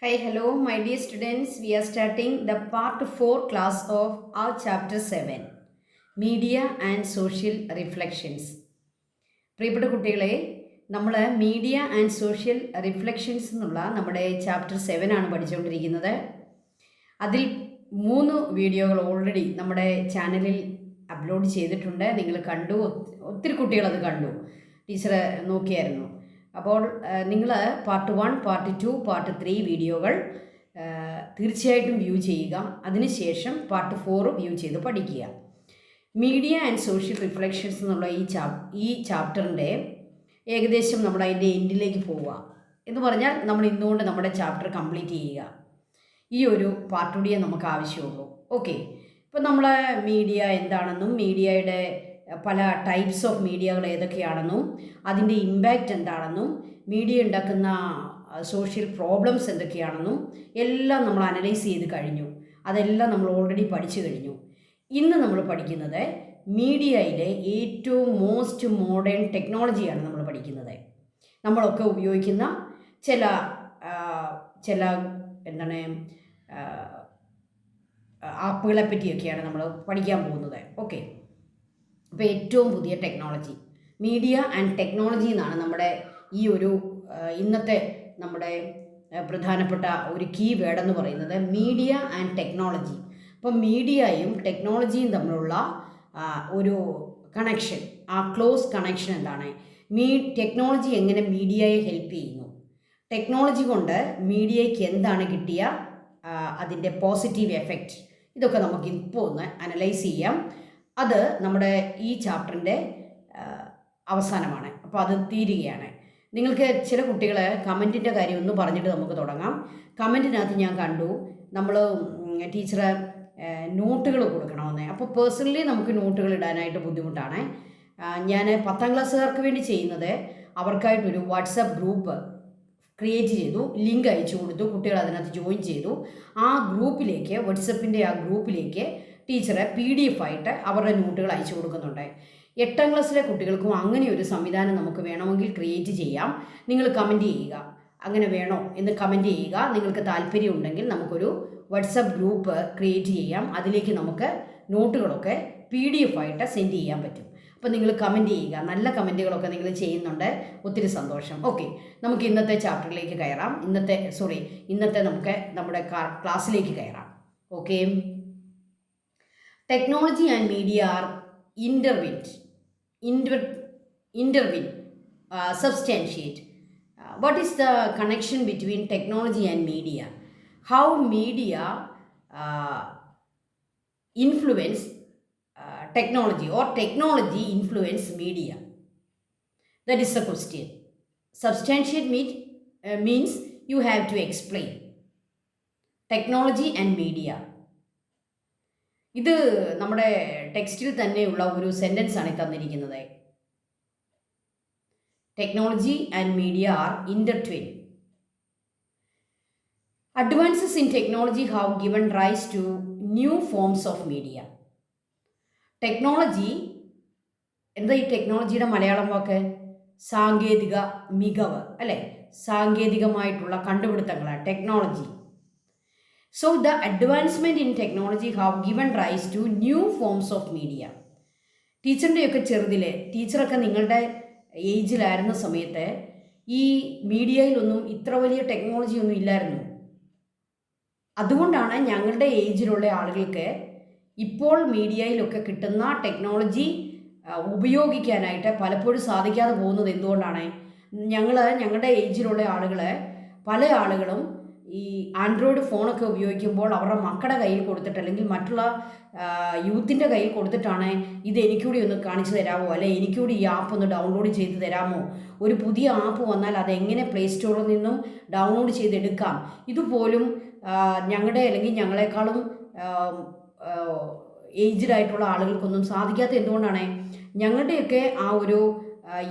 Hi, hello, my dear students. We are starting the part 4 class of our chapter 7 Media and Social Reflections. പ്രിയപ്പെട്ട കുട്ടികളെ, നമ്മൾ media and social reflections എന്നുള്ള നമ്മുടെ chapter 7 ആണ് പഠിച്ചുകൊണ്ടിരിക്കുന്നത്. അതിൽ 3 വീഡിയോകൾ ഓൾറെഡി നമ്മുടെ ചാനലിൽ അപ്ലോഡ് ചെയ്തിട്ടുണ്ട്. നിങ്ങൾ കണ്ടു, ഒത്തിരി കുട്ടികളത് കണ്ടു, ടീച്ചർ നോക്കിയായിരുന്നു. അപ്പോൾ നിങ്ങൾ പാർട്ട് 1, പാർട്ട് 2, പാർട്ട് 3 വീഡിയോകൾ തീർച്ചയായിട്ടും വ്യൂ ചെയ്യുക. അതിനുശേഷം പാർട്ട് 4 വ്യൂ ചെയ്ത് പഠിക്കുക. മീഡിയ ആൻഡ് സോഷ്യൽ റിഫ്ലക്ഷൻസ് എന്നുള്ള ഈ ചാപ്റ്ററിൻ്റെ ഏകദേശം നമ്മൾ അതിൻ്റെ എൻഡിലേക്ക് പോവുക എന്ന് പറഞ്ഞാൽ നമ്മൾ ഇന്നുകൊണ്ട് നമ്മുടെ ചാപ്റ്റർ കംപ്ലീറ്റ് ചെയ്യുക. ഈ ഒരു പാർട്ട് കൂടിയേ നമുക്ക് ആവശ്യമുള്ളൂ. ഓക്കെ, ഇപ്പം നമ്മൾ മീഡിയ എന്താണെന്നും മീഡിയയുടെ പല ടൈപ്സ് ഓഫ് മീഡിയകൾ ഏതൊക്കെയാണെന്നും അതിൻ്റെ ഇമ്പാക്റ്റ് എന്താണെന്നും മീഡിയ ഉണ്ടാക്കുന്ന സോഷ്യൽ പ്രോബ്ലംസ് എന്തൊക്കെയാണെന്നും എല്ലാം നമ്മൾ അനലൈസ് ചെയ്ത് കഴിഞ്ഞു. അതെല്ലാം നമ്മൾ ഓൾറെഡി പഠിച്ചു കഴിഞ്ഞു. ഇന്ന് നമ്മൾ പഠിക്കുന്നത് മീഡിയയിലെ ഏറ്റവും മോസ്റ്റ് മോഡേൺ ടെക്നോളജിയാണ് നമ്മൾ പഠിക്കുന്നത്. നമ്മളൊക്കെ ഉപയോഗിക്കുന്ന ചില എന്താണ് ആപ്പുകളെ പറ്റിയൊക്കെയാണ് നമ്മൾ പഠിക്കാൻ പോകുന്നത്. ഓക്കെ, അപ്പോൾ ഏറ്റവും പുതിയ ടെക്നോളജി, മീഡിയ ആൻഡ് ടെക്നോളജി എന്നാണ് നമ്മുടെ ഈ ഒരു ഇന്നത്തെ നമ്മുടെ പ്രധാനപ്പെട്ട ഒരു കീ വേർഡ് എന്ന് പറയുന്നത്, മീഡിയ ആൻഡ് ടെക്നോളജി. അപ്പം മീഡിയയും ടെക്നോളജിയും തമ്മിലുള്ള ഒരു കണക്ഷൻ, ആ ക്ലോസ് കണക്ഷൻ എന്താണ്, ടെക്നോളജി എങ്ങനെ മീഡിയയെ ഹെൽപ്പ് ചെയ്യുന്നു, ടെക്നോളജി കൊണ്ട് മീഡിയയ്ക്ക് എന്താണ് കിട്ടിയ അതിൻ്റെ പോസിറ്റീവ് എഫക്റ്റ്, ഇതൊക്കെ നമുക്ക് ഇപ്പോൾ ഒന്ന് അനലൈസ് ചെയ്യാം. അത് നമ്മുടെ ഈ ചാപ്റ്ററിൻ്റെ അവസാനമാണ്. അപ്പോൾ അത് തീരുകയാണ്. നിങ്ങൾക്ക് ചില കുട്ടികൾ കമൻറ്റിൻ്റെ കാര്യം ഒന്ന് പറഞ്ഞിട്ട് നമുക്ക് തുടങ്ങാം. കമൻറ്റിനകത്ത് ഞാൻ കണ്ടു നമ്മൾ ടീച്ചർ നോട്ടുകൾ കൊടുക്കണമെന്ന്. അപ്പോൾ പേഴ്സണലി നമുക്ക് നോട്ടുകൾ ഇടാനായിട്ട് ബുദ്ധിമുട്ടാണ്. ഞാൻ 10ാം ക്ലാസ്സുകാർക്ക് വേണ്ടി ചെയ്യുന്നത്, അവർക്കായിട്ടൊരു വാട്സപ്പ് ഗ്രൂപ്പ് ക്രിയേറ്റ് ചെയ്തു, ലിങ്ക് അയച്ചു കൊടുത്തു, കുട്ടികൾ അതിനകത്ത് ജോയിൻ ചെയ്തു. ആ ഗ്രൂപ്പിലേക്ക്, വാട്സപ്പിൻ്റെ ആ ഗ്രൂപ്പിലേക്ക് ടീച്ചറെ PDF ആയിട്ട് അവരുടെ നോട്ടുകൾ അയച്ചു കൊടുക്കുന്നുണ്ട്. 8ാം ക്ലാസ്സിലെ കുട്ടികൾക്കും അങ്ങനെ ഒരു സംവിധാനം നമുക്ക് വേണമെങ്കിൽ ക്രിയേറ്റ് ചെയ്യാം. നിങ്ങൾ കമൻറ്റ് ചെയ്യുക, അങ്ങനെ വേണോ എന്ന് കമൻറ്റ് ചെയ്യുക. നിങ്ങൾക്ക് താല്പര്യമുണ്ടെങ്കിൽ നമുക്കൊരു വാട്സപ്പ് ഗ്രൂപ്പ് ക്രിയേറ്റ് ചെയ്യാം. അതിലേക്ക് നമുക്ക് നോട്ടുകളൊക്കെ PDF ആയിട്ട് സെൻഡ് ചെയ്യാൻ പറ്റും. അപ്പോൾ നിങ്ങൾ കമൻറ്റ് ചെയ്യുക. നല്ല കമൻറ്റുകളൊക്കെ നിങ്ങൾ ചെയ്യുന്നുണ്ട്, ഒത്തിരി സന്തോഷം. ഓക്കെ, നമുക്ക് ഇന്നത്തെ ചാപ്റ്ററിലേക്ക് കയറാം. ഇന്നത്തെ നമുക്ക് നമ്മുടെ ക്ലാസ്സിലേക്ക് കയറാം. Okay, technology and media are intertwined, substantiate. What is the connection between technology and media? How media influence technology, or technology influence media? That is the question. Substantiate means you have to explain technology and media. ഇത് നമ്മുടെ ടെക്സ്റ്റിൽ തന്നെയുള്ള ഒരു sentence ആണ് തന്നിരിക്കുന്നത്. Technology and media are intertwined. Advances in technology have given rise to new forms of media. Technology എന്താ? ഈ ടെക്നോളജിയുടെ മലയാളം വാക്ക് സാങ്കേതിക മികവ്, അല്ലേ? സാങ്കേതികമായിട്ടുള്ള കണ്ടുപിടുത്തങ്ങളാണ് technology. So the advancement in technology have given rise to new forms of media. ടീച്ചറിൻ്റെയൊക്കെ ചെറുതിലെ, ടീച്ചറൊക്കെ നിങ്ങളുടെ ഏജിലായിരുന്ന സമയത്ത് ഈ മീഡിയയിലൊന്നും ഇത്ര വലിയ ടെക്നോളജി ഒന്നും ഇല്ലായിരുന്നു. അതുകൊണ്ടാണ് ഞങ്ങളുടെ ഏജിലുള്ള ആളുകൾക്ക് ഇപ്പോൾ മീഡിയയിലൊക്കെ കിട്ടുന്ന ടെക്നോളജി ഉപയോഗിക്കാനായിട്ട് പലപ്പോഴും സാധിക്കാതെ പോകുന്നത്. എന്തുകൊണ്ടാണ്? ഞങ്ങളുടെ ഏജിലുള്ള പല ആളുകളും ഈ ആൻഡ്രോയിഡ് ഫോണൊക്കെ ഉപയോഗിക്കുമ്പോൾ അവരുടെ മക്കളുടെ കയ്യിൽ കൊടുത്തിട്ട്, അല്ലെങ്കിൽ മറ്റുള്ള യൂത്തിൻ്റെ കയ്യിൽ കൊടുത്തിട്ടാണ്, ഇത് എനിക്കൂടി ഒന്ന് കാണിച്ചു തരാമോ, അല്ലെ എനിക്കൂടി ഈ ആപ്പ് ഒന്ന് ഡൗൺലോഡ് ചെയ്ത് തരാമോ, ഒരു പുതിയ ആപ്പ് വന്നാൽ അതെങ്ങനെ പ്ലേ സ്റ്റോറിൽ നിന്നും ഡൗൺലോഡ് ചെയ്തെടുക്കാം, ഇതുപോലും അല്ലെങ്കിൽ ഞങ്ങളെക്കാളും ഏജ്ഡായിട്ടുള്ള ആളുകൾക്കൊന്നും സാധിക്കാത്ത. എന്തുകൊണ്ടാണ്? ഞങ്ങളുടെയൊക്കെ ആ ഒരു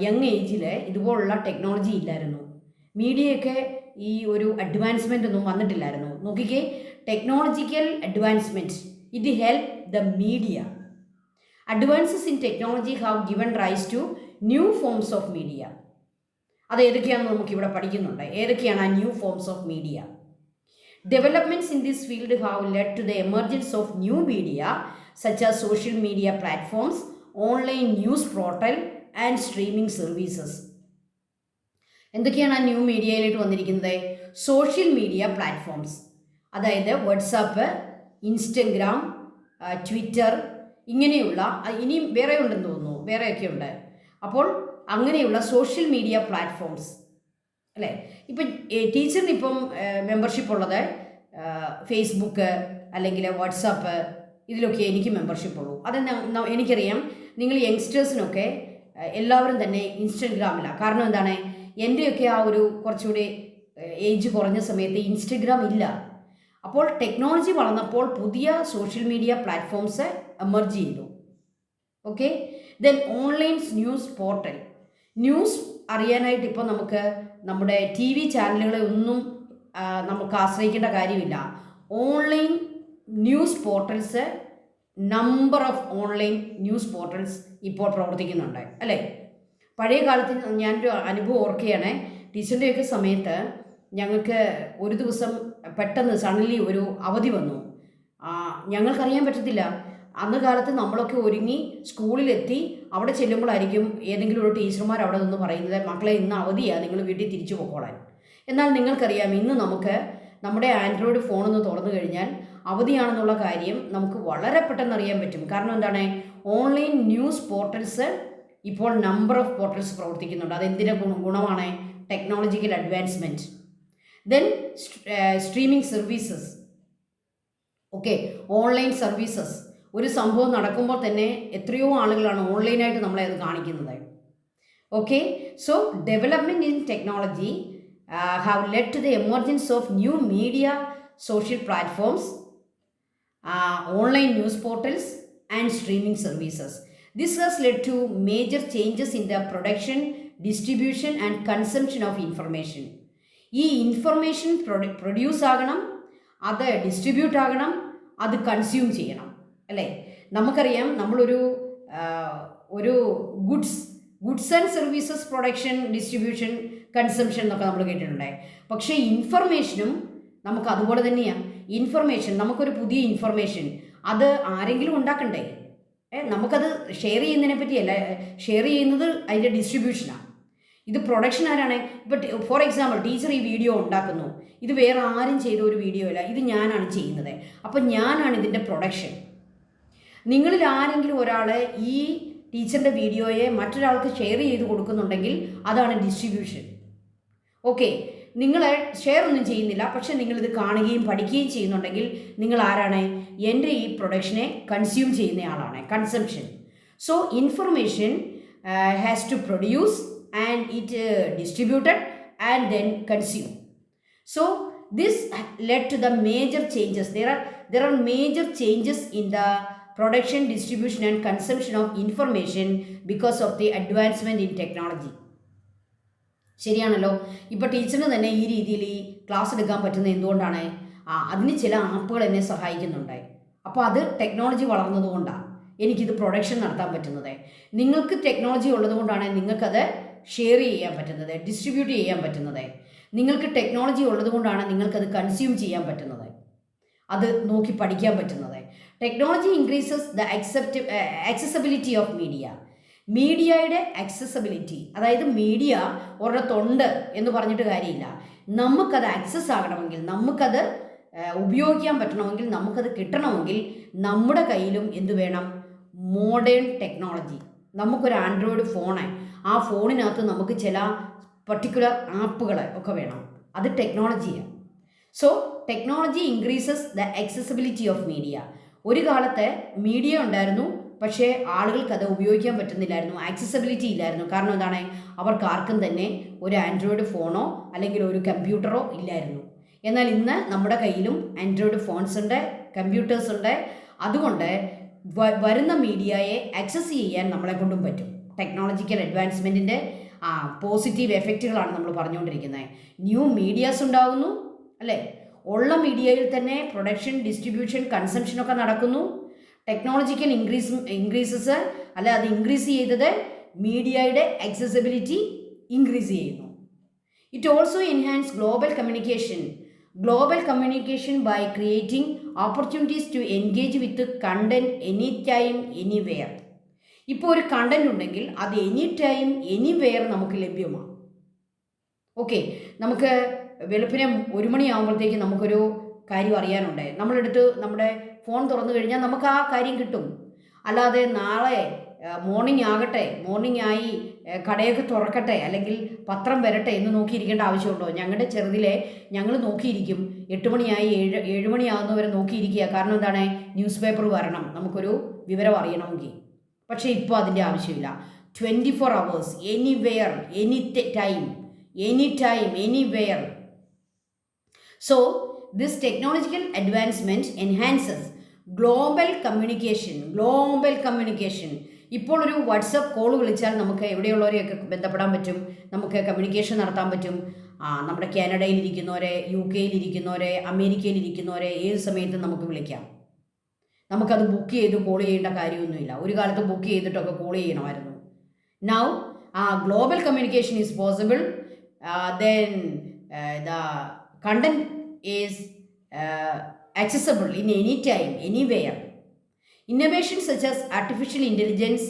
യങ് ഏജിൽ ഇതുപോലുള്ള ടെക്നോളജി ഇല്ലായിരുന്നു. മീഡിയയൊക്കെ ഈ ഒരു അഡ്വാൻസ്മെൻ്റ് ഒന്നും വന്നിട്ടില്ലായിരുന്നു. നോക്കിക്കേ, technological advancement, it help the media. Advances in technology have given rise to new forms of media. അത് ഏതൊക്കെയാണെന്ന് നമുക്കിവിടെ പഠിക്കുന്നുണ്ട്. ഏതൊക്കെയാണ് ആ new forms of media? Developments in this field have led to the emergence of new media such as social media platforms, online news portal and streaming services. എന്തൊക്കെയാണ് ആ new മീഡിയയിലായിട്ട് വന്നിരിക്കുന്നത്? Social media platforms, അതായത് WhatsApp, Instagram, Twitter, ഇങ്ങനെയുള്ള, ഇനിയും വേറെ ഉണ്ടെന്ന് തോന്നുന്നു, വേറെയൊക്കെ ഉണ്ട്. അപ്പോൾ അങ്ങനെയുള്ള സോഷ്യൽ മീഡിയ പ്ലാറ്റ്ഫോംസ് അല്ലേ. ഇപ്പം ടീച്ചറിന് ഇപ്പം മെമ്പർഷിപ്പ് ഉള്ളത് ഫേസ്ബുക്ക് അല്ലെങ്കിൽ വാട്സാപ്പ്, ഇതിലൊക്കെ എനിക്ക് മെമ്പർഷിപ്പ് ഉള്ളൂ. അത് എനിക്കറിയാം. നിങ്ങൾ യങ്സ്റ്റേഴ്സിനൊക്കെ എല്ലാവരും തന്നെ ഇൻസ്റ്റഗ്രാമിലാണ്. കാരണം എന്താണ്, എൻ്റെയൊക്കെ ആ ഒരു കുറച്ചുകൂടി ഏജ് കുറഞ്ഞ സമയത്ത് ഇൻസ്റ്റഗ്രാം ഇല്ല. അപ്പോൾ ടെക്നോളജി വളർന്നപ്പോൾ പുതിയ സോഷ്യൽ മീഡിയ പ്ലാറ്റ്ഫോംസ് എമർജ് ചെയ്തു. Okay. Then online news portal. News അറിയാനായിട്ട് ഇപ്പോൾ നമുക്ക് നമ്മുടെ ടി വി ചാനലുകളെ ഒന്നും നമുക്ക് ആശ്രയിക്കേണ്ട കാര്യമില്ല. Online news portals, number of online news portals ഇപ്പോൾ പ്രവർത്തിക്കുന്നുണ്ട് അല്ലേ. പഴയ കാലത്ത് ഞാനൊരു അനുഭവം ഓർക്കുകയാണ്. ടീച്ചറിൻ്റെയൊക്കെ സമയത്ത് ഞങ്ങൾക്ക് ഒരു ദിവസം പെട്ടെന്ന് സഡൻലി ഒരു അവധി വന്നു. ഞങ്ങൾക്കറിയാൻ പറ്റത്തില്ല. അന്ന് കാലത്ത് നമ്മളൊക്കെ ഒരുങ്ങി സ്കൂളിലെത്തി അവിടെ ചെല്ലുമ്പോഴായിരിക്കും ഏതെങ്കിലും ഒരു ടീച്ചർമാർ അവിടെ നിന്ന് പറയുന്നത്, മക്കളെ ഇന്ന് അവധിയാണ്, നിങ്ങൾ വീട്ടിൽ തിരിച്ചു പോയിക്കോളാൻ. എന്നാൽ നിങ്ങൾക്കറിയാം, ഇന്ന് നമുക്ക് നമ്മുടെ ആൻഡ്രോയിഡ് ഫോണൊന്ന് തുറന്നു കഴിഞ്ഞാൽ അവധിയാണെന്നുള്ള കാര്യം നമുക്ക് വളരെ പെട്ടെന്ന് അറിയാൻ പറ്റും. കാരണം എന്താണ്, ഓൺലൈൻ ന്യൂസ് പോർട്ടൽസ് ഇപ്പോൾ നമ്പർ ഓഫ് പോർട്ടൽസ് പ്രവർത്തിക്കുന്നുണ്ട്. അതെന്തിൻ്റെ ഗുണമാണ്? Technological advancement. Then streaming services. Okay, online services. ഒരു സംഭവം നടക്കുമ്പോൾ തന്നെ എത്രയോ ആളുകളാണ് ഓൺലൈനായിട്ട് നമ്മളെ അത് കാണിക്കുന്നത്. Okay, so development in technology have led to the emergence of new media, social platforms, online news portals and streaming services. This has led to major changes in the production, distribution and consumption of information. ഈ information produce ആകണം, അത് distribute ആകണം, അത് consume ചെയ്യണം അല്ലേ. നമുക്കറിയാം, നമ്മളൊരു goods and services production, distribution, consumption എന്നൊക്കെ നമ്മൾ കേട്ടിട്ടുണ്ടായി. പക്ഷേ ഇൻഫർമേഷനും നമുക്ക് അതുപോലെ തന്നെയാണ്. ഇൻഫർമേഷൻ, നമുക്കൊരു പുതിയ ഇൻഫർമേഷൻ അത് ആരെങ്കിലും ഉണ്ടാക്കണ്ടേ? നമുക്കത് ഷെയർ ചെയ്യുന്നതിനെ പറ്റിയല്ല, ഷെയർ ചെയ്യുന്നത് അതിൻ്റെ ഡിസ്ട്രിബ്യൂഷനാണ്. ഇത് പ്രൊഡക്ഷൻ ആരാണ്? ഇപ്പം ഫോർ എക്സാമ്പിൾ, ടീച്ചർ ഈ വീഡിയോ ഉണ്ടാക്കുന്നു, ഇത് വേറെ ആരും ചെയ്ത ഒരു വീഡിയോ അല്ല, ഇത് ഞാനാണ് ചെയ്യുന്നത്. അപ്പം ഞാനാണ് ഇതിൻ്റെ പ്രൊഡക്ഷൻ. നിങ്ങളിൽ ആരെങ്കിലും ഒരാൾ ഈ ടീച്ചറിൻ്റെ വീഡിയോയെ മറ്റൊരാൾക്ക് ഷെയർ ചെയ്ത് കൊടുക്കുന്നുണ്ടെങ്കിൽ അതാണ് ഡിസ്ട്രിബ്യൂഷൻ. ഓക്കെ, നിങ്ങൾ ഷെയർ ഒന്നും ചെയ്യുന്നില്ല, പക്ഷെ നിങ്ങളിത് കാണുകയും പഠിക്കുകയും ചെയ്യുന്നുണ്ടെങ്കിൽ നിങ്ങൾ ആരാണ്? എൻ്റെ ഈ പ്രൊഡക്ഷനെ കൺസ്യൂം ചെയ്യുന്നയാളാണ്, consumption. So information has to produce and it distributed and then consume. So this led to the major changes. there are major changes in the production, distribution and consumption of information because of the advancement in technology. ശരിയാണല്ലോ. ഇപ്പോൾ ടീച്ചറിന് തന്നെ ഈ രീതിയിൽ ഈ class എടുക്കാൻ പറ്റുന്നത് എന്തുകൊണ്ടാണ്? അതിന് ചില ആപ്പുകൾ എന്നെ സഹായിക്കുന്നുണ്ടായി. അപ്പോൾ അത് ടെക്നോളജി വളർന്നതുകൊണ്ടാണ് എനിക്കിത് പ്രൊഡക്ഷൻ നടത്താൻ പറ്റുന്നത്. നിങ്ങൾക്ക് ടെക്നോളജി ഉള്ളതുകൊണ്ടാണ് നിങ്ങൾക്കത് ഷെയർ ചെയ്യാൻ പറ്റുന്നത്, ഡിസ്ട്രിബ്യൂട്ട് ചെയ്യാൻ പറ്റുന്നത്. നിങ്ങൾക്ക് ടെക്നോളജി ഉള്ളതുകൊണ്ടാണ് നിങ്ങൾക്കത് കൺസ്യൂം ചെയ്യാൻ പറ്റുന്നത്, അത് നോക്കി പഠിക്കാൻ പറ്റുന്നത്. Technology increases the accessibility of media. മീഡിയയുടെ ആക്സസിബിലിറ്റി, അതായത് മീഡിയ ഒരിടത്തുണ്ട് എന്ന് പറഞ്ഞിട്ട് കാര്യമില്ല. നമുക്കത് ആക്സസ് ആകണമെങ്കിൽ, നമുക്കത് ഉപയോഗിക്കാൻ പറ്റണമെങ്കിൽ, നമുക്കത് കിട്ടണമെങ്കിൽ നമ്മുടെ കയ്യിലും എന്ത് വേണം? Modern technology. നമുക്കൊരു ആൻഡ്രോയിഡ് ഫോണ്, ആ ഫോണിനകത്ത് നമുക്ക് ചില പർട്ടിക്കുലർ ആപ്പുകൾ ഒക്കെ വേണം. അത് ടെക്നോളജിയാണ്. So technology increases the accessibility of media. ഒരു കാലത്ത് മീഡിയ ഉണ്ടായിരുന്നു, പക്ഷേ ആളുകൾക്ക് അത് ഉപയോഗിക്കാൻ പറ്റുന്നില്ലായിരുന്നു, ആക്സസിബിലിറ്റി ഇല്ലായിരുന്നു. കാരണം എന്താണ്? അവർക്ക് ആർക്കും തന്നെ ഒരു ആൻഡ്രോയിഡ് ഫോണോ അല്ലെങ്കിൽ ഒരു കമ്പ്യൂട്ടറോ ഇല്ലായിരുന്നു. എന്നാൽ ഇന്ന് നമ്മുടെ കയ്യിലും ആൻഡ്രോയിഡ് ഫോൺസ് ഉണ്ട്, കമ്പ്യൂട്ടേഴ്സ് ഉണ്ട്. അതുകൊണ്ട് വരുന്ന മീഡിയയെ ആക്സസ് ചെയ്യാൻ നമ്മളെ കൊണ്ടും പറ്റും. ടെക്നോളജിക്കൽ അഡ്വാൻസ്മെൻറ്റിൻ്റെ പോസിറ്റീവ് എഫക്റ്റുകളാണ് നമ്മൾ പറഞ്ഞുകൊണ്ടിരിക്കുന്നത്. ന്യൂ മീഡിയാസ് ഉണ്ടാകുന്നു അല്ലേ. ഉള്ള മീഡിയയിൽ തന്നെ പ്രൊഡക്ഷൻ, ഡിസ്ട്രിബ്യൂഷൻ, കൺസംഷനൊക്കെ നടക്കുന്നു. ടെക്നോളജിക്കൽ ഇൻക്രീസസ് അല്ല, അത് ഇൻക്രീസ് ചെയ്തത് മീഡിയയുടെ ആക്സസിബിലിറ്റി ഇൻക്രീസ് ചെയ്യുന്നു. It also enhance global communication global communication by creating opportunities to engage with content any time anywhere. ഇപ്പോൾ ഒരു കണ്ടന്റ് ഉണ്ടെങ്കിൽ അത് എനി ടൈം എനിവെയർ നമുക്ക് ലഭ്യമാണ്. ഓക്കെ, നമുക്ക് വെളുപ്പിനെ 1 മണിയാകുമ്പോഴത്തേക്ക് നമുക്കൊരു കാര്യം അറിയാനുണ്ട്, നമ്മളെടുത്ത് നമ്മുടെ ഫോൺ തുറന്നു കഴിഞ്ഞാൽ നമുക്ക് ആ കാര്യം കിട്ടും. അല്ലാതെ നാളെ മോർണിംഗ് ആയി കടയൊക്കെ തുറക്കട്ടെ അല്ലെങ്കിൽ പത്രം വരട്ടെ എന്ന് നോക്കിയിരിക്കേണ്ട ആവശ്യമുണ്ടോ? ഞങ്ങളുടെ ചെറുതിലെ ഞങ്ങൾ നോക്കിയിരിക്കും, 8 മണിയായി 7 മണിയാകുന്നവരെ നോക്കിയിരിക്കുക. കാരണം എന്താണ്? ന്യൂസ് പേപ്പർ വരണം, നമുക്കൊരു വിവരം അറിയണമെങ്കിൽ. പക്ഷേ ഇപ്പോൾ അതിൻ്റെ ആവശ്യമില്ല. 24 hours anywhere any time anywhere. So this technological advancement enhances global communication. ഇപ്പോൾ ഒരു വാട്സപ്പ് കോൾ വിളിച്ചാൽ നമുക്ക് എവിടെയുള്ളവരെയൊക്കെ ബന്ധപ്പെടാൻ പറ്റും, നമുക്ക് കമ്മ്യൂണിക്കേഷൻ നടത്താൻ പറ്റും. നമ്മുടെ കാനഡയിലിരിക്കുന്നവരെ, UK ഇരിക്കുന്നവരെ, അമേരിക്കയിലിരിക്കുന്നവരെ ഏത് സമയത്തും നമുക്ക് വിളിക്കാം. നമുക്കത് ബുക്ക് ചെയ്ത് കോൾ ചെയ്യേണ്ട കാര്യമൊന്നുമില്ല. ഒരു കാലത്ത് ബുക്ക് ചെയ്തിട്ടൊക്കെ കോൾ ചെയ്യണമായിരുന്നു. Now global communication is possible. Then the content is accessible in any time, anywhere. Innovations such as artificial intelligence,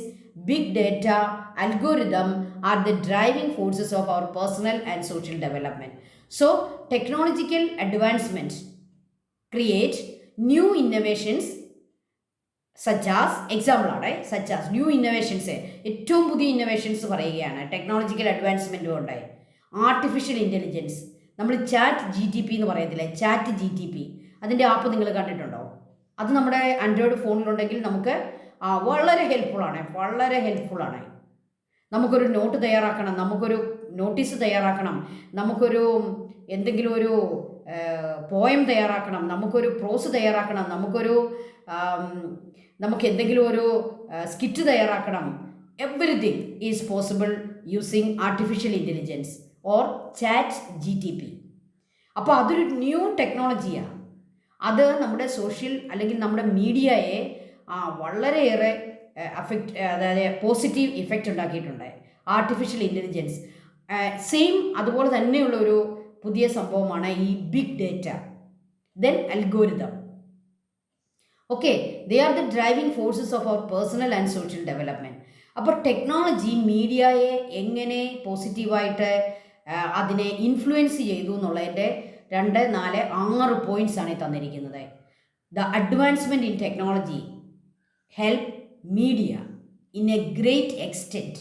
big data, algorithm are the driving forces of our personal and social development. So, technological advancements create new innovations such as new innovations. ഏറ്റവും പുതിയ innovations പറയുകയാണ്. Technological അഡ്വാൻസ്മെൻറ്റും ഉണ്ടായി. Artificial intelligence, നമ്മൾ ChatGPT എന്ന് പറയത്തില്ലേ, ChatGPT, അതിൻ്റെ app നിങ്ങൾ കണ്ടിട്ടുണ്ടോ? അത് നമ്മുടെ ആൻഡ്രോയിഡ് ഫോണിലുണ്ടെങ്കിൽ നമുക്ക് വളരെ ഹെൽപ്ഫുള്ളാണ്. നമുക്കൊരു നോട്ട് തയ്യാറാക്കണം, നമുക്കൊരു നോട്ടീസ് തയ്യാറാക്കണം, നമുക്കൊരു എന്തെങ്കിലും ഒരു പോയം തയ്യാറാക്കണം, നമുക്കൊരു പ്രോസ് തയ്യാറാക്കണം, നമുക്ക് എന്തെങ്കിലും ഒരു സ്കിറ്റ് തയ്യാറാക്കണം. Everything is possible using artificial intelligence or ChatGPT. അപ്പോൾ അതൊരു ന്യൂ ടെക്നോളജിയാണ്. അത് നമ്മുടെ സോഷ്യൽ അല്ലെങ്കിൽ നമ്മുടെ മീഡിയയെ വളരെയേറെ അതായത് പോസിറ്റീവ് ഇഫക്റ്റ് ഉണ്ടാക്കിയിട്ടുണ്ട്. ആർട്ടിഫിഷ്യൽ ഇൻ്റലിജൻസ് അതുപോലെ തന്നെയുള്ള ഒരു പുതിയ സംഭവമാണ് ഈ big data, then algorithm. Okay, they are the driving forces of our personal and social development. അപ്പോൾ ടെക്നോളജി മീഡിയയെ എങ്ങനെ പോസിറ്റീവായിട്ട് അതിനെ ഇൻഫ്ലുവൻസ് ചെയ്തു എന്നുള്ളതിൻ്റെ 2, 4, 6 പോയിൻറ്റ്സാണ് ഈ തന്നിരിക്കുന്നത്. The advancement in technology help media in A great extent.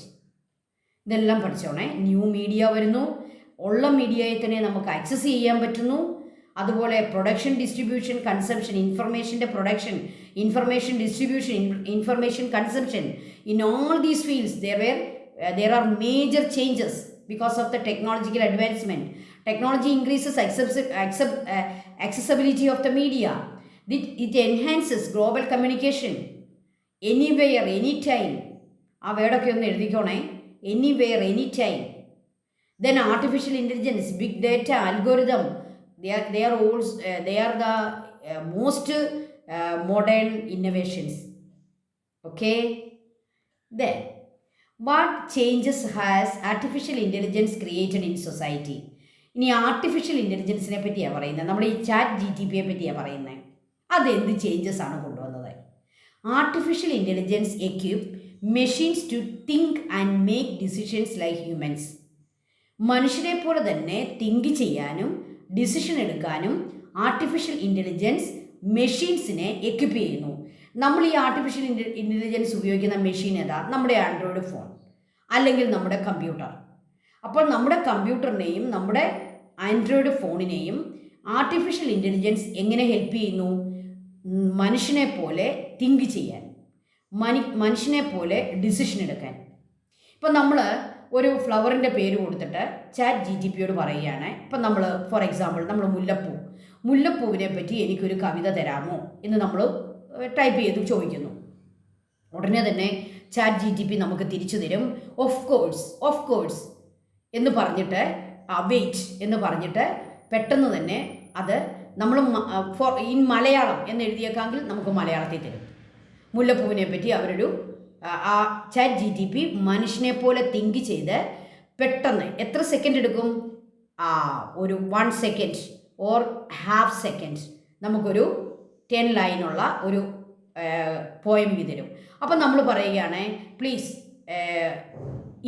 ഇതെല്ലാം പഠിച്ചോണേ. ന്യൂ മീഡിയ വരുന്നു, ഉള്ള മീഡിയയെ തന്നെ നമുക്ക് ആക്സസ് ചെയ്യാൻ പറ്റുന്നു. അതുപോലെ പ്രൊഡക്ഷൻ, ഡിസ്ട്രിബ്യൂഷൻ, കൺസംഷൻ, ഇൻഫർമേഷൻ്റെ production, information distribution, information consumption, in all these fields there are major changes because of the technological advancement. Technology increases accessibility of the media. It enhances global communication. Anywhere, anytime. ആ വേർഡൊക്കെ ഒന്ന് എഴുതിക്കോണേ. Anywhere, anytime. Then artificial intelligence, big data, algorithm. They are the most modern innovations. Okay. Then, what changes has artificial intelligence created in society? ഇനി artificial ഇൻ്റലിജൻസിനെ പറ്റിയാണ് പറയുന്നത്, നമ്മൾ ഈ ChatGPTയെ പറ്റിയാണ് പറയുന്നത്. അതെന്ത് ചേഞ്ചസ് ആണ് കൊണ്ടുവന്നത്? Artificial intelligence equip machines to think and make decisions like humans. മനുഷ്യരെ പോലെ തന്നെ തിങ്ക് ചെയ്യാനും ഡിസിഷൻ എടുക്കാനും ആർട്ടിഫിഷ്യൽ ഇൻ്റലിജൻസ് മെഷീൻസിനെ എക്വിപ്പ് ചെയ്യുന്നു. നമ്മൾ ഈ ആർട്ടിഫിഷ്യൽ ഇൻ്റലിജൻസ് ഉപയോഗിക്കുന്ന മെഷീൻ ഏതാ? നമ്മുടെ ആൻഡ്രോയിഡ് ഫോൺ അല്ലെങ്കിൽ നമ്മുടെ കമ്പ്യൂട്ടർ. അപ്പോൾ നമ്മുടെ കമ്പ്യൂട്ടറിനെയും നമ്മുടെ ആൻഡ്രോയിഡ് ഫോണിനെയും ആർട്ടിഫിഷ്യൽ ഇൻ്റലിജൻസ് എങ്ങനെ ഹെൽപ്പ് ചെയ്യുന്നു? മനുഷ്യനെ പോലെ തിങ്ക് ചെയ്യാൻ, മനുഷ്യനെ പോലെ ഡിസിഷൻ എടുക്കാൻ. ഇപ്പം നമ്മൾ ഒരു ഫ്ലവറിൻ്റെ പേര് കൊടുത്തിട്ട് ChatGPTയോട് പറയുകയാണ്. ഇപ്പം നമ്മൾ ഫോർ എക്സാമ്പിൾ നമ്മൾ മുല്ലപ്പൂവിനെ പറ്റി എനിക്കൊരു കവിത തരാമോ എന്ന് നമ്മൾ ടൈപ്പ് ചെയ്ത് ചോദിക്കുന്നു. ഉടനെ തന്നെ ChatGPT നമുക്ക് തിരിച്ചു തരും ഓഫ് കോഴ്സ് എന്ന് പറഞ്ഞിട്ട് വെയിറ്റ് എന്ന് പറഞ്ഞിട്ട് പെട്ടെന്ന് തന്നെ അത് നമ്മൾ ഇൻ മലയാളം എന്ന് എഴുതിയേക്കാമെങ്കിൽ നമുക്ക് മലയാളത്തിൽ തരും. മുല്ലപ്പൂവിനെ പറ്റി അവരൊരു ആ ChatGPT മനുഷ്യനെ പോലെ തിങ്ക് ചെയ്ത് പെട്ടെന്ന് എത്ര സെക്കൻഡ് എടുക്കും? ഒരു 1 സെക്കൻഡ് ഓർ ഹാഫ് സെക്കൻഡ് നമുക്കൊരു 10 ലൈനുള്ള ഒരു പോയം തരും. അപ്പം നമ്മൾ പറയുകയാണ് പ്ലീസ്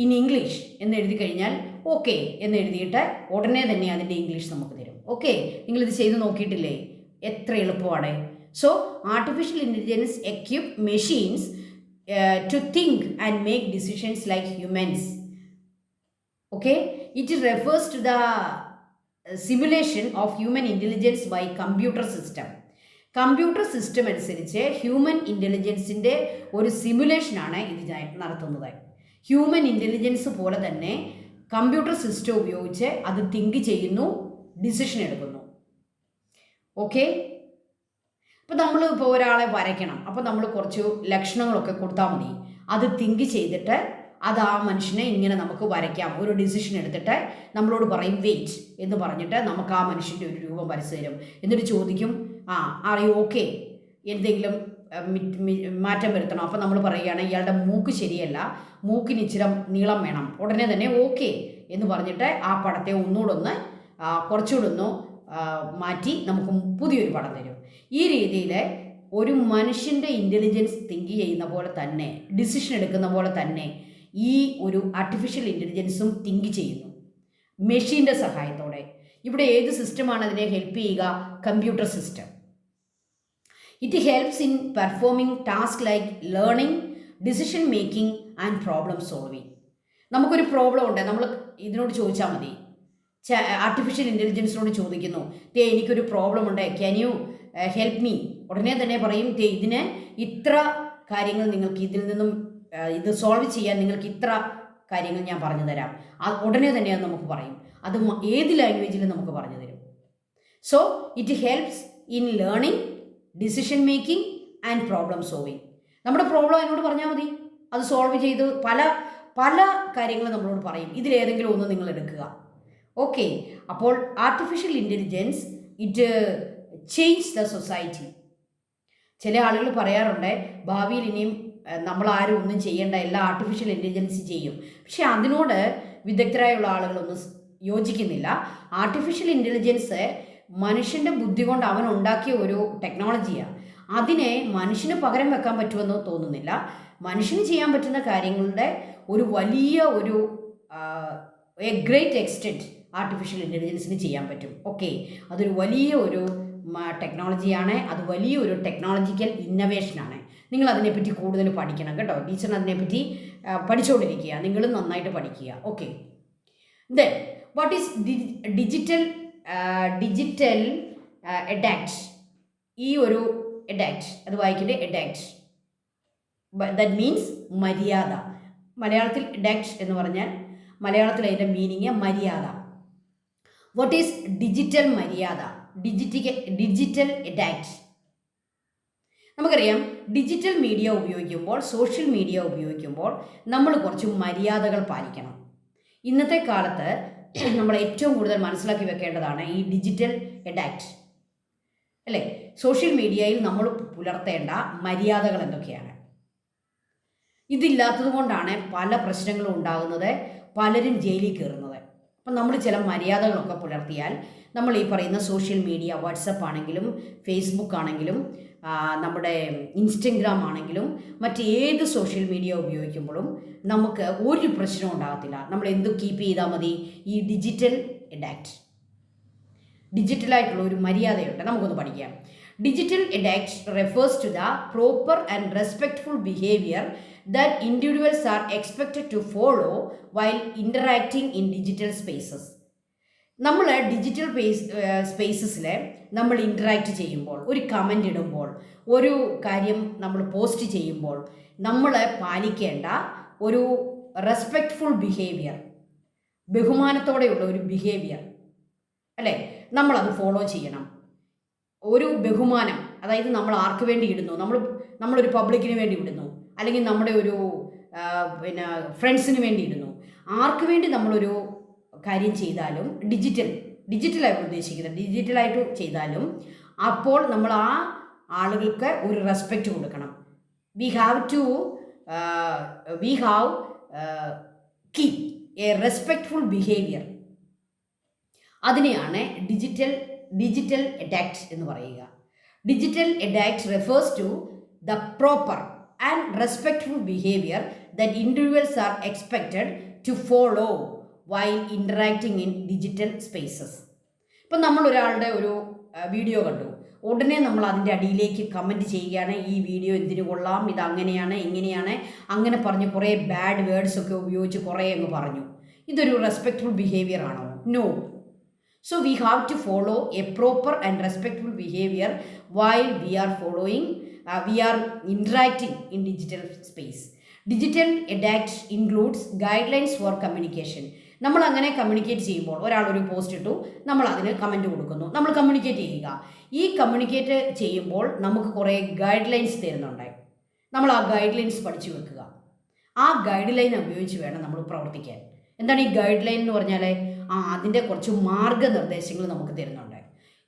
ഇൻ ഇംഗ്ലീഷ് എന്ന് എഴുതി കഴിഞ്ഞാൽ ഓക്കെ എന്ന് എഴുതിയിട്ട് ഉടനെ തന്നെ അതിൻ്റെ ഇംഗ്ലീഷ് നമുക്ക് തരും. ഓക്കെ, നിങ്ങളിത് ചെയ്ത് നോക്കിയിട്ടില്ലേ? എത്ര എളുപ്പമാണ്. So artificial intelligence equip machines to think and make decisions like humans. Okay, it refers to the simulation of human intelligence by computer system. Computer system അനുസരിച്ച് ഹ്യൂമൻ ഇൻ്റലിജൻസിൻ്റെ ഒരു സിമുലേഷനാണ് ഇത് നടത്തുന്നത്. ഹ്യൂമൻ ഇൻ്റലിജൻസ് പോലെ തന്നെ കമ്പ്യൂട്ടർ സിസ്റ്റം ഉപയോഗിച്ച് അത് think ചെയ്യുന്നു, decision എടുക്കുന്നു. ഓക്കെ, അപ്പോൾ നമ്മൾ ഇപ്പോൾ ഒരാളെ വരയ്ക്കണം, അപ്പോൾ നമ്മൾ കുറച്ച് ലക്ഷണങ്ങളൊക്കെ കൊടുത്താൽ മതി. അത് തിങ്ക് ചെയ്തിട്ട് അത് ആ മനുഷ്യനെ ഇങ്ങനെ നമുക്ക് വരയ്ക്കാം. ഒരു ഡിസിഷൻ എടുത്തിട്ട് നമ്മളോട് പറയും വെയിറ്റ് എന്ന് പറഞ്ഞിട്ട് നമുക്ക് ആ മനുഷ്യൻ്റെ ഒരു രൂപം വരച്ച് തരും. എന്നിട്ട് ചോദിക്കും അറിയോ ഓക്കെ എന്തെങ്കിലും മാറ്റം വരുത്തണം. അപ്പോൾ നമ്മൾ പറയുകയാണ് ഇയാളുടെ മൂക്ക് ശരിയല്ല, മൂക്കിന് ഇച്ചിരി നീളം വേണം. ഉടനെ തന്നെ ഓക്കെ എന്ന് പറഞ്ഞിട്ട് ആ പടത്തെ ഒന്നുകൂടെ കുറച്ചുകൂടെ മാറ്റി നമുക്ക് പുതിയൊരു പടം തരും. ഈ രീതിയിൽ ഒരു മനുഷ്യൻ്റെ ഇൻ്റലിജൻസ് തിങ്ക് ചെയ്യുന്ന പോലെ തന്നെ, ഡിസിഷൻ എടുക്കുന്ന പോലെ തന്നെ ഈ ഒരു ആർട്ടിഫിഷ്യൽ ഇൻ്റലിജൻസും തിങ്ക് ചെയ്യുന്നു മെഷീൻ്റെ സഹായത്തോടെ. ഇവിടെ ഏത് സിസ്റ്റമാണ് അതിനെ ഹെൽപ്പ് ചെയ്യുക? Computer system. It helps in performing task like learning, decision making and problem solving. നമുക്കൊരു പ്രോബ്ലം ഉണ്ട്, നമ്മൾ ഇതിനോട് ചോദിച്ചാൽ മതി. ആർട്ടിഫിഷ്യൽ ഇൻ്റലിജൻസിനോട് ചോദിക്കുന്നു, എനിക്കൊരു പ്രോബ്ലം ഉണ്ട്, ക്യാൻ യു ഹെൽപ്പ് മീ? ഉടനെ തന്നെ പറയും ഇതിന് ഇത്ര കാര്യങ്ങൾ നിങ്ങൾക്ക് ഇതിൽ നിന്നും ഇത് സോൾവ് ചെയ്യാൻ നിങ്ങൾക്ക് ഇത്ര കാര്യങ്ങൾ ഞാൻ പറഞ്ഞു തരാം. ഉടനെ തന്നെ അത് നമുക്ക് പറയും. അത് ഏത് ലാംഗ്വേജിലും നമുക്ക് പറഞ്ഞു തരും. So it helps in learning, decision making and problem solving. നമ്മുടെ പ്രോബ്ലം അതിനോട് പറഞ്ഞാൽ മതി, അത് സോൾവ് ചെയ്ത് പല പല കാര്യങ്ങൾ നമ്മളോട് പറയും. ഇതിലേതെങ്കിലും ഒന്ന് നിങ്ങൾ എടുക്കുക. ഓക്കെ, അപ്പോൾ artificial intelligence it change the society. ചില ആളുകൾ പറയാറുണ്ട് ഭാവിയിൽ ഇനിയും നമ്മളാരും ഒന്നും ചെയ്യേണ്ട, എല്ലാം ആർട്ടിഫിഷ്യൽ ഇൻ്റലിജൻസ് ചെയ്യും. പക്ഷേ അതിനോട് വിദഗ്ധരായുള്ള ആളുകളൊന്നും യോജിക്കുന്നില്ല. ആർട്ടിഫിഷ്യൽ ഇൻ്റലിജൻസ് മനുഷ്യൻ്റെ ബുദ്ധി കൊണ്ട് അവൻ ഉണ്ടാക്കിയ ഒരു ടെക്നോളജിയാണ്. അതിനെ മനുഷ്യന് പകരം വെക്കാൻ പറ്റുമെന്ന് തോന്നുന്നില്ല. മനുഷ്യന് ചെയ്യാൻ പറ്റുന്ന കാര്യങ്ങളുടെ ഒരു വലിയ ഒരു എ ഗ്രേറ്റ് എക്സ്റ്റെൻറ്റ് ആർട്ടിഫിഷ്യൽ ഇൻ്റലിജൻസിന് ചെയ്യാൻ പറ്റും. ഓക്കെ, അതൊരു വലിയ ഒരു ടെക്നോളജിയാണ്, അത് വലിയൊരു ടെക്നോളജിക്കൽ ഇന്നവേഷനാണ്. നിങ്ങൾ അതിനെപ്പറ്റി കൂടുതൽ പഠിക്കണം കേട്ടോ. ടീച്ചറിന് അതിനെപ്പറ്റി പഠിച്ചുകൊണ്ടിരിക്കുക, നിങ്ങളും നന്നായിട്ട് പഠിക്കുക. Okay, then what is digital etiquette? ഈ ഒരു എഡാക്ട് അത് വായിക്കേണ്ട എഡാക്ട്, ദാറ്റ് മീൻസ് മര്യാദ. മലയാളത്തിൽ എഡാക്ട് എന്ന് പറഞ്ഞാൽ മലയാളത്തിൽ അതിൻ്റെ മീനിങ് മര്യാദ. വാട്ട് ഈസ് ഡിജിറ്റൽ മര്യാദ? ഡിജിറ്റൽ എഡാക്ട്. നമുക്കറിയാം ഡിജിറ്റൽ മീഡിയ ഉപയോഗിക്കുമ്പോൾ, സോഷ്യൽ മീഡിയ ഉപയോഗിക്കുമ്പോൾ നമ്മൾ കുറച്ച് മര്യാദകൾ പാലിക്കണം. ഇന്നത്തെ കാലത്ത് നമ്മൾ ഏറ്റവും കൂടുതൽ മനസ്സിലാക്കി വെക്കേണ്ടതാണ് ഈ ഡിജിറ്റൽ എഡാക്ട് അല്ലേ. സോഷ്യൽ മീഡിയയിൽ നമ്മൾ പുലർത്തേണ്ട മര്യാദകൾ എന്തൊക്കെയാണ്? ഇതില്ലാത്തത് കൊണ്ടാണ് പല പ്രശ്നങ്ങളും ഉണ്ടാകുന്നത്, പലരും ജയിലിൽ കയറുന്നത്. അപ്പം നമ്മൾ ചില മര്യാദകളൊക്കെ പുലർത്തിയാൽ നമ്മൾ ഈ പറയുന്ന സോഷ്യൽ മീഡിയ, വാട്സപ്പ് ആണെങ്കിലും ഫേസ്ബുക്ക് ആണെങ്കിലും നമ്മുടെ ഇൻസ്റ്റഗ്രാം ആണെങ്കിലും മറ്റേത് സോഷ്യൽ മീഡിയ ഉപയോഗിക്കുമ്പോഴും നമുക്ക് ഒരു പ്രശ്നവും ഉണ്ടാകത്തില്ല. നമ്മൾ എന്ത് കീപ്പ് ചെയ്താൽ മതി? ഈ ഡിജിറ്റൽ എഡാക്ട്, ഡിജിറ്റലായിട്ടുള്ള ഒരു മര്യാദയുണ്ട്, നമുക്കൊന്ന് പഠിക്കാം. Digital etiquette refers to the proper and respectful behaviour that individuals are expected to follow while interacting in digital spaces. നമ്മൾ ഡിജിറ്റൽ സ്പേസസിൽ നമ്മൾ ഇൻറ്ററാക്റ്റ് ചെയ്യുമ്പോൾ, ഒരു കമൻ്റ് ഇടുമ്പോൾ, ഒരു കാര്യം നമ്മൾ പോസ്റ്റ് ചെയ്യുമ്പോൾ നമ്മൾ പാലിക്കേണ്ട ഒരു റെസ്പെക്റ്റ്ഫുൾ ബിഹേവിയർ, ബഹുമാനത്തോടെയുള്ള ഒരു ബിഹേവിയർ അല്ലേ, നമ്മളത് ഫോളോ ചെയ്യണം. ഒരു ബഹുമാനം, അതായത് നമ്മൾ ആർക്ക് വേണ്ടി ഇടുന്നു, നമ്മളൊരു പബ്ലിക്കിന് വേണ്ടി ഇടുന്നു, അല്ലെങ്കിൽ നമ്മുടെ ഒരു ഫ്രണ്ട്സിന് വേണ്ടി ഇടുന്നു, ആർക്ക് വേണ്ടി നമ്മളൊരു കാര്യം ചെയ്താലും ഡിജിറ്റലായിട്ട് ഉദ്ദേശിക്കുന്നത് ഡിജിറ്റലായിട്ട് ചെയ്താലും അപ്പോൾ നമ്മൾ ആ ആളുകൾക്ക് ഒരു റെസ്പെക്റ്റ് കൊടുക്കണം. We have keep a respectful behaviour. അതിനെയാണ് ഡിജിറ്റൽ ഡിജിറ്റൽ എഡാക്ട് എന്ന് പറയുക. Digital etiquette refers to the proper and respectful behaviour that individuals are expected to follow while interacting in digital spaces. ഇപ്പം നമ്മൾ ഒരാളുടെ ഒരു വീഡിയോ കണ്ടു, ഉടനെ നമ്മൾ അതിൻ്റെ അടിയിലേക്ക് കമൻറ്റ് ചെയ്യുകയാണ്, ഈ വീഡിയോ എന്തിനു കൊള്ളാം, ഇത് അങ്ങനെയാണ് ഇങ്ങനെയാണ് അങ്ങനെ പറഞ്ഞ് കുറേ ബാഡ് വേർഡ്സൊക്കെ ഉപയോഗിച്ച് കുറേ അങ്ങ് പറഞ്ഞു. ഇതൊരു റെസ്പെക്ട്ഫുൾ ബിഹേവിയർ ആണോ? No. So we have to follow a proper and respectful behavior while we are interacting in digital space. Digital adapt includes guidelines for communication. നമ്മൾ അങ്ങനെ കമ്മ്യൂണിക്കേറ്റ് ചെയ്യുമ്പോൾ ഒരാളൊരു പോസ്റ്റ് ഇട്ടു, നമ്മൾ അതിന് കമൻറ്റ് കൊടുക്കുന്നു, നമ്മൾ കമ്മ്യൂണിക്കേറ്റ് ചെയ്യുക. ഈ കമ്മ്യൂണിക്കേറ്റ് ചെയ്യുമ്പോൾ നമുക്ക് കുറേ ഗൈഡ് ലൈൻസ് തരുന്നുണ്ട്. നമ്മൾ ആ ഗൈഡ് ലൈൻസ് പഠിച്ചു വെക്കുക. ആ ഗൈഡ് ലൈൻ ഉപയോഗിച്ച് വേണം നമ്മൾ പ്രവർത്തിക്കാൻ. എന്താണ് ഈ ഗൈഡ് ലൈൻ എന്ന് പറഞ്ഞാൽ? അതിൻ്റെ കുറച്ച് മാർഗനിർദ്ദേശങ്ങൾ നമുക്ക് തരുന്നുണ്ട്.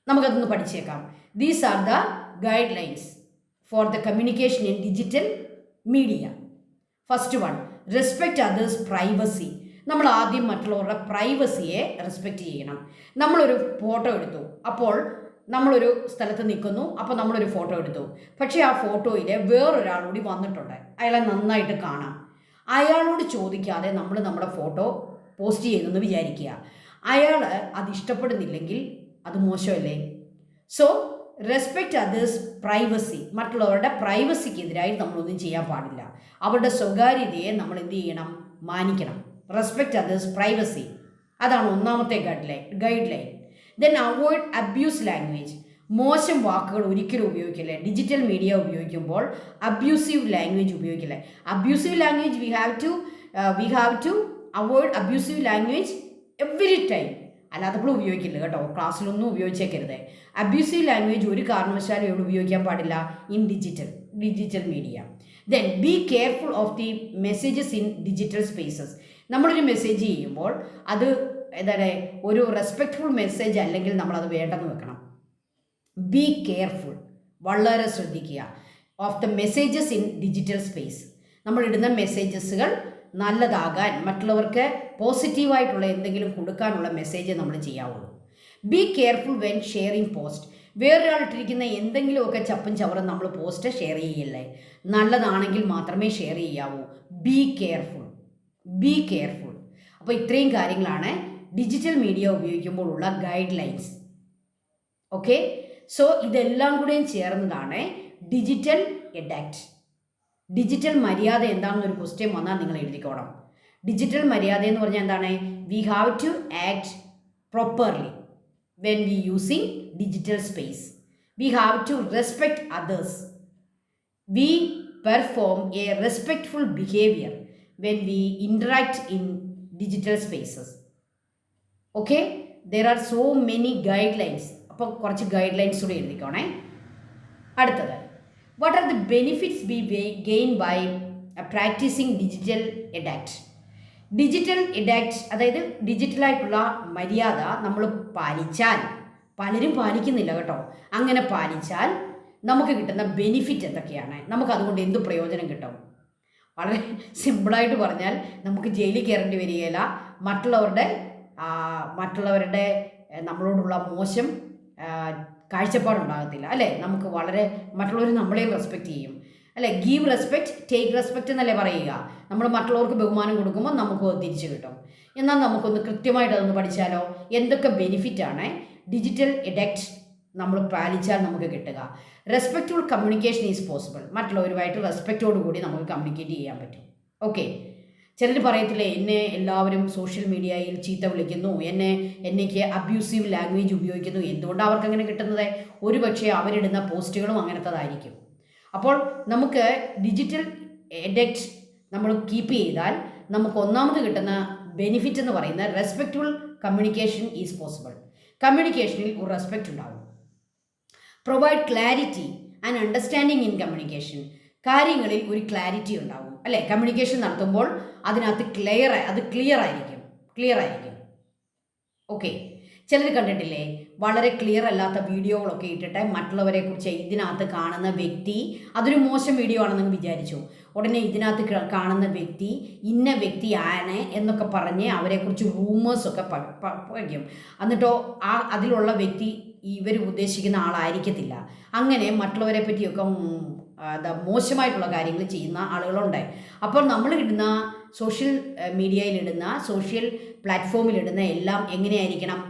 നമുക്കതൊന്ന് പഠിച്ചേക്കാം. These are the guidelines for the communication in digital media. First one, respect others privacy. നമ്മൾ ആദ്യം മറ്റുള്ളവരുടെ പ്രൈവസിയെ റെസ്പെക്റ്റ് ചെയ്യണം. നമ്മളൊരു ഫോട്ടോ എടുത്തു, അപ്പോൾ നമ്മളൊരു സ്ഥലത്ത് നിൽക്കുന്നു, അപ്പോൾ നമ്മളൊരു ഫോട്ടോ എടുത്തു. പക്ഷേ ആ ഫോട്ടോയിൽ വേറൊരാൾ കൂടി വന്നിട്ടുണ്ട്, അയാളെ നന്നായിട്ട് കാണാം. അയാളോട് ചോദിക്കാതെ നമ്മൾ നമ്മുടെ ഫോട്ടോ പോസ്റ്റ് ചെയ്തെന്ന് വിചാരിക്കുക. അയാൾ അത് ഇഷ്ടപ്പെടുന്നില്ലെങ്കിൽ അത് മോശമല്ലേ? So respect others privacy. മറ്റുള്ളവരുടെ പ്രൈവസിക്കെതിരായി നമ്മളൊന്നും ചെയ്യാൻ പാടില്ല. അവരുടെ സ്വകാര്യതയെ നമ്മൾ എന്ത് ചെയ്യണം? മാനിക്കണം. റെസ്പെക്റ്റ് അതേഴ്സ് പ്രൈവസി, അതാണ് ഒന്നാമത്തെ guideline. Then avoid abuse language. മോശം വാക്കുകൾ ഒരിക്കലും ഉപയോഗിക്കില്ല. ഡിജിറ്റൽ മീഡിയ ഉപയോഗിക്കുമ്പോൾ അബ്യൂസീവ് ലാംഗ്വേജ് ഉപയോഗിക്കില്ല. Abusive language we have to avoid abusive language every time. അല്ലാത്തപ്പോൾ ഉപയോഗിക്കില്ല കേട്ടോ, ക്ലാസ്സിലൊന്നും ഉപയോഗിച്ചേക്കരുത്. അബ്യൂസീവ് ലാംഗ്വേജ് ഒരു കാരണവശാലും എവിടെ ഉപയോഗിക്കാൻ പാടില്ല? In digital media. Then be careful of the messages in digital spaces. നമ്മളൊരു മെസ്സേജ് ചെയ്യുമ്പോൾ അത് എന്താണ്, ഒരു റെസ്പെക്റ്റ്ഫുൾ മെസ്സേജ് അല്ലെങ്കിൽ നമ്മളത് വേണ്ടെന്ന് വെക്കണം. ബി കെയർഫുൾ, വളരെ ശ്രദ്ധിക്കുക. Of the messages in digital space. നമ്മളിടുന്ന മെസ്സേജസുകൾ നല്ലതാകാൻ, മറ്റുള്ളവർക്ക് പോസിറ്റീവായിട്ടുള്ള എന്തെങ്കിലും കൊടുക്കാനുള്ള മെസ്സേജ് നമ്മൾ ചെയ്യാവുള്ളൂ. Be careful when sharing post. വേറൊരാളിട്ടിരിക്കുന്ന എന്തെങ്കിലുമൊക്കെ ചപ്പും ചവറും നമ്മൾ പോസ്റ്റ് ഷെയർ ചെയ്യില്ലേ. നല്ലതാണെങ്കിൽ മാത്രമേ ഷെയർ ചെയ്യാവൂ. Be careful. അപ്പോൾ ഇത്രയും കാര്യങ്ങളാണ് ഡിജിറ്റൽ മീഡിയ ഉപയോഗിക്കുമ്പോൾ ഉള്ള ഗൈഡ് ലൈൻസ്. ഓക്കെ, സോ ഇതെല്ലാം കൂടെയും ചേർന്നതാണ് ഡിജിറ്റൽ എഡാക്ട്. ഡിജിറ്റൽ മര്യാദ എന്താണെന്നൊരു ക്വസ്റ്റ്യൻ വന്നാൽ നിങ്ങൾ എഴുതിക്കോണം. ഡിജിറ്റൽ മര്യാദ എന്ന് പറഞ്ഞാൽ എന്താണ്? We have to act properly when we using digital space. We have to respect others. We perform a respectful behaviour when we interact in digital spaces. Okay, there are so many guidelines. അപ്പോൾ കുറച്ച് guide lines കൂടി എഴുതിക്കോണേ. അടുത്തത്, what are the benefits we gain by practicing digital adapt? Digital etiquette, അതായത് ഡിജിറ്റലായിട്ടുള്ള മര്യാദ നമ്മൾ പാലിച്ചാൽ, പലരും പാലിക്കുന്നില്ല കേട്ടോ, അങ്ങനെ പാലിച്ചാൽ നമുക്ക് കിട്ടുന്ന ബെനിഫിറ്റ് എന്തൊക്കെയാണ്? നമുക്കതുകൊണ്ട് എന്ത് പ്രയോജനം കിട്ടും? വളരെ സിമ്പിളായിട്ട് പറഞ്ഞാൽ നമുക്ക് ജയിലിൽ കയറേണ്ടി വരികയില്ല. മറ്റുള്ളവരുടെ നമ്മളോടുള്ള മോശം കാഴ്ചപ്പാടുണ്ടാകത്തില്ല, അല്ലേ? നമുക്ക് വളരെ മറ്റുള്ളവർ നമ്മളെയും റെസ്പെക്റ്റ് ചെയ്യും, അല്ലേ? ഗീവ് റെസ്പെക്റ്റ് ടേക്ക് റെസ്പെക്റ്റ് എന്നല്ലേ പറയുക. നമ്മൾ മറ്റുള്ളവർക്ക് ബഹുമാനം കൊടുക്കുമ്പോൾ നമുക്ക് തിരിച്ചു കിട്ടും. എന്നാൽ നമുക്കൊന്ന് കൃത്യമായിട്ട് അതൊന്ന് പഠിച്ചാലോ? എന്തൊക്കെ ബെനിഫിറ്റാണ് ഡിജിറ്റൽ എഡാക്ട് നമ്മൾ പാലിച്ചാൽ നമുക്ക് കിട്ടുക? Respectful communication is possible. മറ്റുള്ളവരുമായിട്ട് റെസ്പെക്റ്റോടു കൂടി നമുക്ക് കമ്മ്യൂണിക്കേറ്റ് ചെയ്യാൻ പറ്റും. ഓക്കെ, ചിലർ പറയത്തില്ലേ, എന്നെ എല്ലാവരും സോഷ്യൽ മീഡിയയിൽ ചീത്ത വിളിക്കുന്നു, എനിക്ക് അബ്യൂസീവ് ലാംഗ്വേജ് ഉപയോഗിക്കുന്നു. എന്തുകൊണ്ടാണ് അവർക്ക് അങ്ങനെ കിട്ടുന്നത്? ഒരുപക്ഷെ അവരിടുന്ന പോസ്റ്റുകളും അങ്ങനത്തതായിരിക്കും. അപ്പോൾ നമുക്ക് ഡിജിറ്റൽ എഡാക്ട് നമ്മൾ കീപ്പ് ചെയ്താൽ നമുക്ക് ഒന്നാമത് കിട്ടുന്ന ബെനിഫിറ്റ് എന്ന് പറയുന്നത് റെസ്പെക്റ്റ്ഫുൾ കമ്മ്യൂണിക്കേഷൻ ഈസ് പോസിബിൾ. കമ്മ്യൂണിക്കേഷനിൽ ഒരു റെസ്പെക്റ്റ് ഉണ്ടാകും. Provide clarity and understanding in communication. കാര്യങ്ങളിൽ ഒരു ക്ലാരിറ്റി ഉണ്ടാകും, അല്ലേ? കമ്മ്യൂണിക്കേഷൻ നടത്തുമ്പോൾ അതിനകത്ത് ക്ലിയർ ആയിരിക്കും. ഓക്കെ, ചിലർ കണ്ടിട്ടില്ലേ, വളരെ ക്ലിയർ അല്ലാത്ത വീഡിയോകളൊക്കെ ഇട്ടിട്ട് മറ്റുള്ളവരെക്കുറിച്ച് ഇതിനകത്ത് കാണുന്ന വ്യക്തി, അതൊരു മോശം വീഡിയോ ആണെന്ന് വിചാരിച്ചു, ഉടനെ ഇതിനകത്ത് കാണുന്ന വ്യക്തി ഇന്ന വ്യക്തിയാണ് എന്നൊക്കെ പറഞ്ഞ് അവരെക്കുറിച്ച് റൂമേഴ്സൊക്കെ വയ്ക്കും. എന്നിട്ടോ അതിലുള്ള വ്യക്തി ഇവർ ഉദ്ദേശിക്കുന്ന ആളായിരിക്കത്തില്ല. അങ്ങനെ മറ്റുള്ളവരെ പറ്റിയൊക്കെ മോശമായിട്ടുള്ള കാര്യങ്ങൾ ചെയ്യുന്ന ആളുകളുണ്ട്. അപ്പോൾ നമ്മൾ ഇടുന്ന സോഷ്യൽ മീഡിയയിലിടുന്ന സോഷ്യൽ പ്ലാറ്റ്ഫോമിലിടുന്ന എല്ലാം എങ്ങനെയായിരിക്കണം?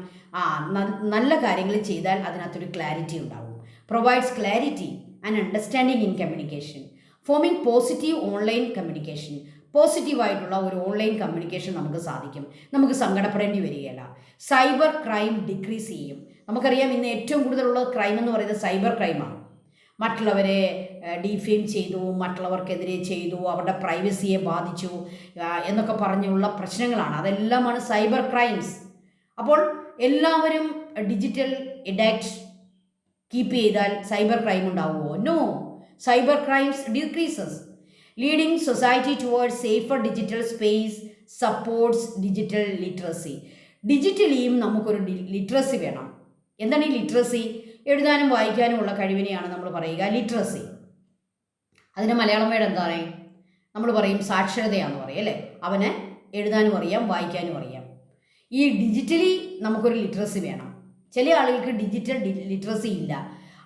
നല്ല കാര്യങ്ങൾ ചെയ്താൽ അതിനകത്തൊരു ക്ലാരിറ്റി ഉണ്ടാവും. Provides clarity and understanding in communication, forming positive online communication. പോസിറ്റീവായിട്ടുള്ള ഒരു ഓൺലൈൻ കമ്മ്യൂണിക്കേഷൻ നമുക്ക് സാധിക്കും. നമുക്ക് സങ്കടപ്പെടേണ്ടി വരികയില്ല. സൈബർ ക്രൈം ഡിക്രീസ് ചെയ്യും. നമുക്കറിയാം ഇന്ന് ഏറ്റവും കൂടുതലുള്ള ക്രൈം എന്ന് പറയുന്നത് സൈബർ ക്രൈമാണ്. മറ്റുള്ളവരെ ഡിഫെയിം ചെയ്തു, മറ്റുള്ളവർക്കെതിരെ ചെയ്തു, അവരുടെ പ്രൈവസിയെ ബാധിച്ചു എന്നൊക്കെ പറഞ്ഞുള്ള പ്രശ്നങ്ങളാണ്. അതെല്ലാമാണ് സൈബർ ക്രൈംസ്. അപ്പോൾ എല്ലാവരും ഡിജിറ്റൽ എഡാക്ട് കീപ്പ് ചെയ്താൽ സൈബർ ക്രൈം ഉണ്ടാവുമോ? No. Cyber crimes decreases. Leading society towards safer digital space supports digital literacy. ഡിജിറ്റലിയും നമുക്കൊരു ലിറ്ററസി വേണം. എന്താണ് ഈ ലിറ്ററസി? എഴുതാനും വായിക്കാനും ഉള്ള കഴിവിനെയാണ് നമ്മൾ പറയുക ലിറ്ററസി. അതിന് മലയാളം വേർഡ് എന്താണ്? നമ്മൾ പറയും സാക്ഷരതയാണെന്ന് പറയും അല്ലേ? അവന് എഴുതാനും അറിയാം, വായിക്കാനും അറിയാം. ഈ ഡിജിറ്റലി നമുക്കൊരു ലിറ്ററസി വേണം. ചില ആളുകൾക്ക് ഡിജിറ്റൽ ലിറ്ററസി ഇല്ല.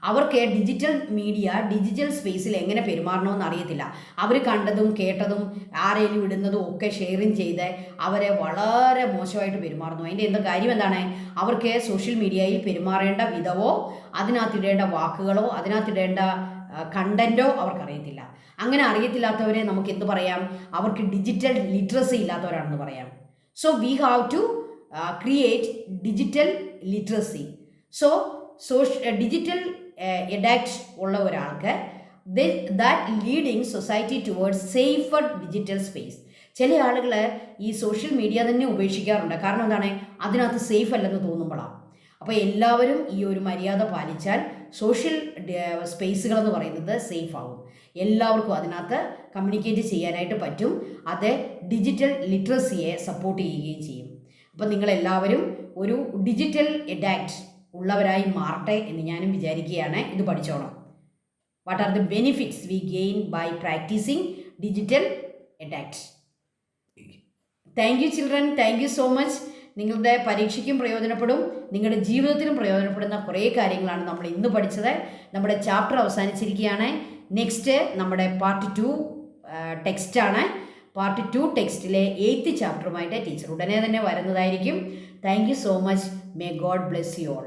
അവർക്ക് ഡിജിറ്റൽ മീഡിയ, ഡിജിറ്റൽ സ്പേസിൽ എങ്ങനെ പെരുമാറണമെന്ന് അറിയത്തില്ല. അവർ കണ്ടതും കേട്ടതും ആരെങ്കിലും ഇടുന്നതും ഒക്കെ ഷെയറിങ് ചെയ്ത് അവരെ വളരെ മോശമായിട്ട് പെരുമാറുന്നു. അതിൻ്റെ എന്താ കാര്യം എന്താണ്? അവർക്ക് സോഷ്യൽ മീഡിയയിൽ പെരുമാറേണ്ട വിധമോ അതിനകത്തിടേണ്ട വാക്കുകളോ അതിനകത്തിടേണ്ട കണ്ടൻറ്റോ അവർക്കറിയത്തില്ല. അങ്ങനെ അറിയത്തില്ലാത്തവരെ നമുക്ക് എന്ത് പറയാം? അവർക്ക് ഡിജിറ്റൽ ലിറ്ററസി ഇല്ലാത്തവരാണെന്ന് പറയാം. So we have to create digital literacy. So digital etiquette ഉള്ള ഒരാൾക്ക് that leading society towards safer digital space. ചില ആളുകൾ ഈ സോഷ്യൽ മീഡിയ തന്നെ ഉപേക്ഷിക്കാറുണ്ട്. കാരണം എന്താണ്? അതിനകത്ത് സേഫ് അല്ലെന്ന് തോന്നുമ്പോഴാണ്. അപ്പോൾ എല്ലാവരും ഈ ഒരു മര്യാദ പാലിച്ചാൽ സോഷ്യൽ സ്പേസുകളെന്ന് പറയുന്നത് സേഫ് ആവും. എല്ലാവർക്കും അതിനകത്ത് കമ്മ്യൂണിക്കേറ്റ് ചെയ്യാനായിട്ട് പറ്റും. അത് ഡിജിറ്റൽ ലിറ്ററസിയെ സപ്പോർട്ട് ചെയ്യുകയും ചെയ്യും. അപ്പം നിങ്ങളെല്ലാവരും ഒരു ഡിജിറ്റൽ എഡാക്ട് ഉള്ളവരായി മാറട്ടെ എന്ന് ഞാനും വിചാരിക്കുകയാണ്. ഇത് പഠിച്ചോണം. What are the benefits we gain by practicing digital etiquette? Thank you children, thank you so much. നിങ്ങളുടെ പരീക്ഷയ്ക്കും പ്രയോജനപ്പെടും, നിങ്ങളുടെ ജീവിതത്തിലും പ്രയോജനപ്പെടുന്ന കുറേ കാര്യങ്ങളാണ് നമ്മൾ ഇന്ന് പഠിച്ചത്. നമ്മുടെ ചാപ്റ്റർ അവസാനിച്ചിരിക്കുകയാണ്. നെക്സ്റ്റ് നമ്മുടെ പാർട്ട് 2 ടെക്സ്റ്റാണ്. പാർട്ട് 2 ടെക്സ്റ്റിലെ 8th ചാപ്റ്ററുമായിട്ട് ടീച്ചർ ഉടനെ തന്നെ വരുന്നതായിരിക്കും. Thank you so much. May God bless you all.